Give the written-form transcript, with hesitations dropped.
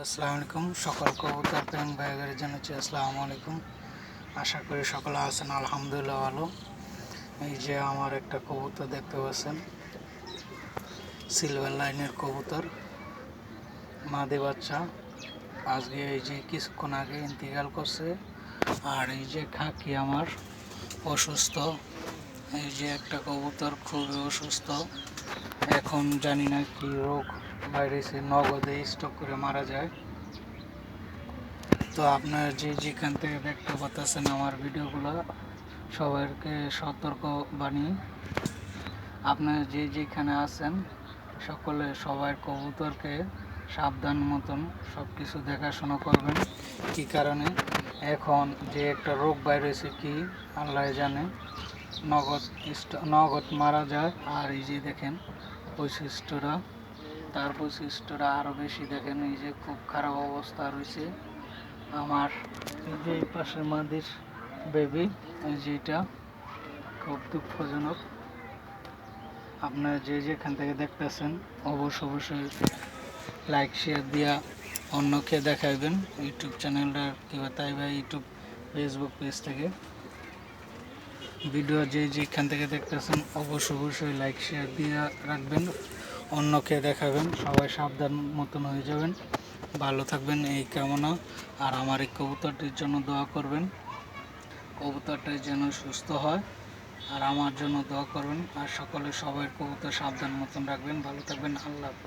আসসালামু আলাইকুম। সকল কবুতর প্রেম ভাইদের জানাচ্ছি আসসালামু আলাইকুম। আশা করি সকলে আছেন আলহামদুলিল্লাহ ভালো। এই যে আমার একটা কবুতর দেখতে পাচ্ছেন, সিলভার লাইনের কবুতর, মাদি বাচ্চা। আজকে এই যে কিছুক্ষণ আগে ইন্তিকাল করছে। আর এই যে খাকি আমার অসুস্থ। এই যে একটা কবুতর খুবই অসুস্থ, এখন জানি না কি রোগ বাইরেছে, নগদে স্টক করে মারা যায়। তো আপনারা যেখান থেকে দেখতে পাচ্ছেন আমার ভিডিওগুলো, সবাইকে সতর্ক বাণী, আপনারা যেখানে আছেন সকলে সবার কবুতরকে সাবধান মতন সব কিছু দেখাশোনা করবেন। কি কারণে এখন যে একটা রোগ বাইরেছে কি আল্লাহ জানে, নগদ মারা যায়। আর এই যে দেখেন বৈশিষ্ট্যরা আরও বেশি। দেখেন এই যে খুব খারাপ অবস্থা রয়েছে আমার। এই যে এই পাশের মাদির বেবি, এই যে এটা খুব দুঃখজনক। আপনারা যেখান থেকে দেখতেছেন অবশ্যই লাইক শেয়ার দিয়া অন্যকে দেখাইবেন। ইউটিউব চ্যানেলটা কিংবা তাই ভাই ইউটিউব ফেসবুক পেজ থেকে ভিডিও যেখান থেকে দেখতেছেন অবশ্যই লাইক শেয়ার দিয়ে রাখবেন, অন্যকে দেখাবেন। সবাই সাবধান মতন হয়ে যাবেন, ভালো থাকবেন এই কামনা। আর আমার এই কবুতরটির জন্য দোয়া করবেন, কবুতরটা যেন সুস্থ হয়। আর আমার জন্য দোয়া করবেন। আর সকলে সবাই কবুতর সাবধান মতন রাখবেন, ভালো থাকবেন। আল্লাহ হাফেজ।